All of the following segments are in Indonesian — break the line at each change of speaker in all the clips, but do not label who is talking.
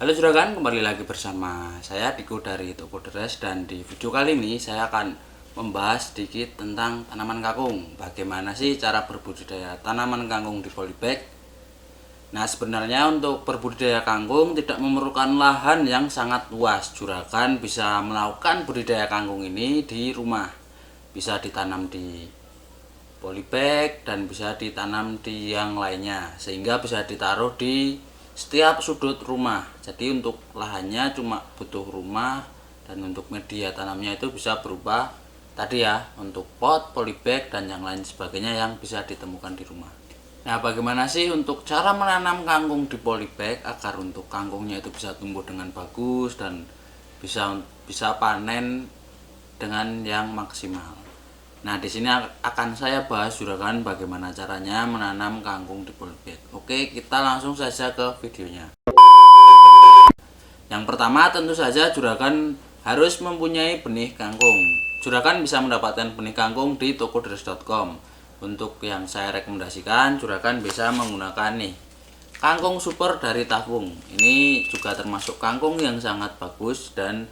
Halo juragan, kembali lagi bersama saya Diko dari Toko Deres, dan di video kali ini saya akan membahas sedikit tentang tanaman kangkung. Bagaimana sih cara berbudidaya tanaman kangkung di polybag? Nah, sebenarnya untuk berbudidaya kangkung tidak memerlukan lahan yang sangat luas. Juragan bisa melakukan budidaya kangkung ini di rumah. Bisa ditanam di polybag dan bisa ditanam di yang lainnya, sehingga bisa ditaruh di setiap sudut rumah. Jadi untuk lahannya cuma butuh rumah, dan untuk media tanamnya itu bisa berupa tadi ya, untuk pot, polybag dan yang lain sebagainya yang bisa ditemukan di rumah. Nah, bagaimana sih untuk cara menanam kangkung di polybag agar untuk kangkungnya itu bisa tumbuh dengan bagus dan bisa panen dengan yang maksimal. Nah, di sini akan saya bahas juragan bagaimana caranya menanam kangkung di polybag. Oke, kita langsung saja ke videonya. Yang pertama, tentu saja juragan harus mempunyai benih kangkung. Juragan bisa mendapatkan benih kangkung di tokoderes.com. Untuk yang saya rekomendasikan, juragan bisa menggunakan nih kangkung super dari Tafung. Ini juga termasuk kangkung yang sangat bagus dan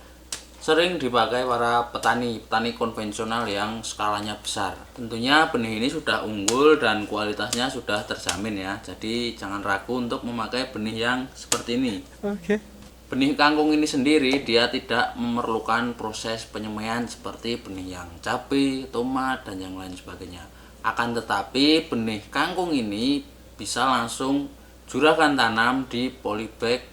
sering dipakai para petani konvensional yang skalanya besar. Tentunya benih ini sudah unggul dan kualitasnya sudah terjamin ya. Jadi jangan ragu untuk memakai benih yang seperti ini.
Oke.
Benih kangkung ini sendiri dia tidak memerlukan proses penyemaian seperti benih yang cabai, tomat dan yang lain sebagainya. Akan tetapi benih kangkung ini bisa langsung juragan tanam di polybag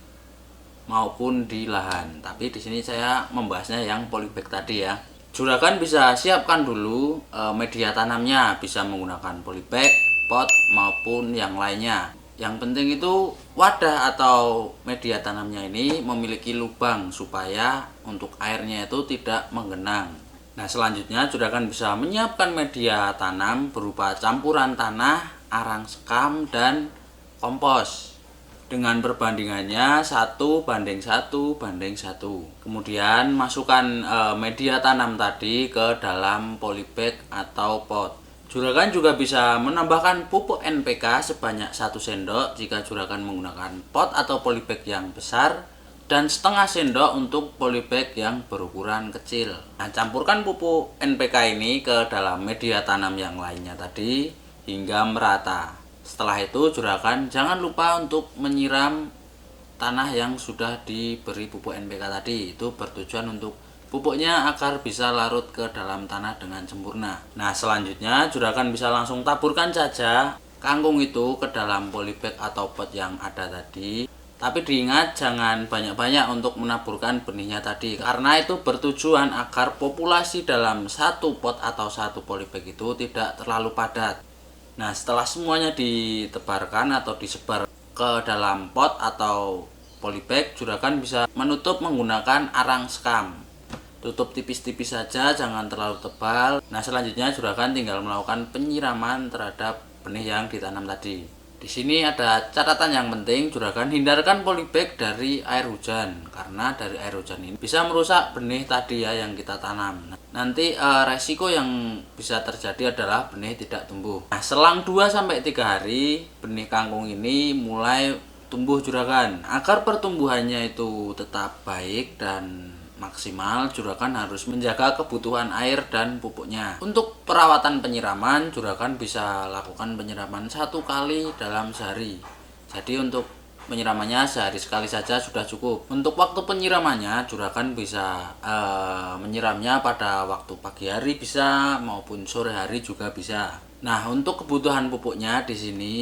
maupun di lahan. Tapi di sini saya membahasnya yang polybag tadi ya. Juragan bisa siapkan dulu media tanamnya, bisa menggunakan polybag, pot maupun yang lainnya. Yang penting itu wadah atau media tanamnya ini memiliki lubang supaya untuk airnya itu tidak menggenang. Nah, selanjutnya juragan bisa menyiapkan media tanam berupa campuran tanah, arang sekam dan kompos dengan perbandingannya 1:1:1. Kemudian masukkan media tanam tadi ke dalam polybag atau pot. Juragan juga bisa menambahkan pupuk NPK sebanyak 1 sendok jika juragan menggunakan pot atau polybag yang besar, dan setengah sendok untuk polybag yang berukuran kecil. Nah, campurkan pupuk NPK ini ke dalam media tanam yang lainnya tadi hingga merata. Setelah itu juragan jangan lupa untuk menyiram tanah yang sudah diberi pupuk NPK tadi. Itu bertujuan untuk pupuknya agar bisa larut ke dalam tanah dengan sempurna. Nah, selanjutnya juragan bisa langsung taburkan saja kangkung itu ke dalam polybag atau pot yang ada tadi. Tapi diingat jangan banyak-banyak untuk menaburkan benihnya tadi, karena itu bertujuan agar populasi dalam satu pot atau satu polybag itu tidak terlalu padat. Nah, setelah semuanya ditebarkan atau disebar ke dalam pot atau polybag, juragan bisa menutup menggunakan arang sekam. Tutup tipis-tipis saja, jangan terlalu tebal. Nah, selanjutnya juragan tinggal melakukan penyiraman terhadap benih yang ditanam tadi. Di sini ada catatan yang penting, juragan hindarkan polybag dari air hujan, karena dari air hujan ini bisa merusak benih tadi ya yang kita tanam. Nanti resiko yang bisa terjadi adalah benih tidak tumbuh. Nah, selang 2-3 hari benih kangkung ini mulai tumbuh juragan. Agar pertumbuhannya itu tetap baik dan maksimal, juragan harus menjaga kebutuhan air dan pupuknya. Untuk perawatan penyiraman, juragan bisa lakukan penyiraman 1 kali dalam sehari. Jadi untuk penyiramannya sehari sekali saja sudah cukup. Untuk waktu penyiramannya, juragan bisa menyiramnya pada waktu pagi hari bisa maupun sore hari juga bisa. Nah, untuk kebutuhan pupuknya di sini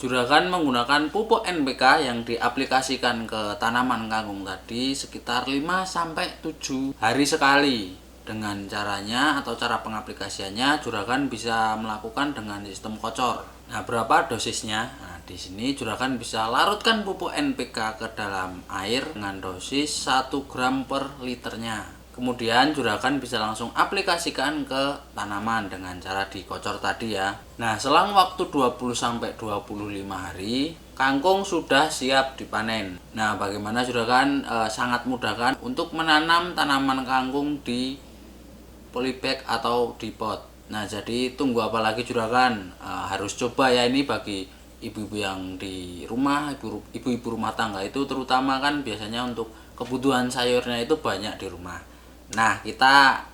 juragan menggunakan pupuk NPK yang diaplikasikan ke tanaman kangkung tadi sekitar 5-7 hari sekali. Dengan caranya atau cara pengaplikasiannya, juragan bisa melakukan dengan sistem kocor. Nah, berapa dosisnya? Nah, di sini juragan bisa larutkan pupuk NPK ke dalam air dengan dosis 1 gram per liternya. Kemudian juragan bisa langsung aplikasikan ke tanaman dengan cara dikocor tadi ya. Nah, selang waktu 20-25 hari, kangkung sudah siap dipanen. Nah, bagaimana juragan? Sangat mudah kan untuk menanam tanaman kangkung di polybag atau di pot. Nah, jadi tunggu apa lagi juragan? Harus coba ya, ini bagi ibu-ibu yang di rumah, ibu-ibu rumah tangga itu terutama kan biasanya untuk kebutuhan sayurnya itu banyak di rumah. Nah, kita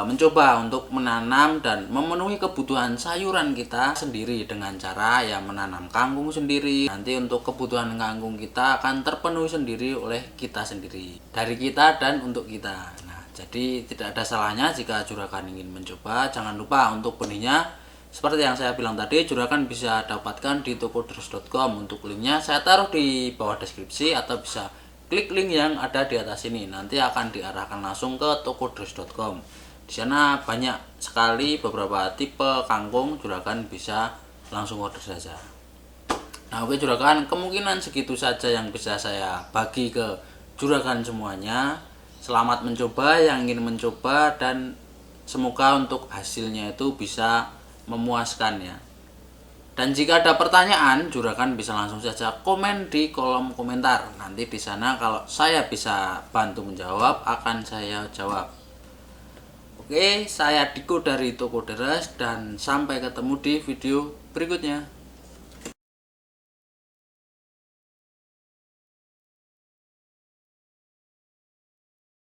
mencoba untuk menanam dan memenuhi kebutuhan sayuran kita sendiri dengan cara ya menanam kangkung sendiri. Nanti untuk kebutuhan kangkung kita akan terpenuhi sendiri oleh kita sendiri, dari kita dan untuk kita. Nah, jadi tidak ada salahnya jika juragan ingin mencoba. Jangan lupa untuk benihnya, seperti yang saya bilang tadi, juragan bisa dapatkan di tokoderus.com. Untuk linknya saya taruh di bawah deskripsi, atau bisa klik link yang ada di atas ini, nanti akan diarahkan langsung ke tokoderus.com. Di sana banyak sekali beberapa tipe kangkung, juragan bisa langsung order saja. Nah, oke juragan, kemungkinan segitu saja yang bisa saya bagi ke juragan semuanya. Selamat mencoba yang ingin mencoba, dan semoga untuk hasilnya itu bisa memuaskan ya. Dan jika ada pertanyaan, juragan bisa langsung saja komen di kolom komentar. Nanti di sana kalau saya bisa bantu menjawab, akan saya jawab. Oke, saya Diko dari Toko Deres, dan sampai ketemu di video berikutnya.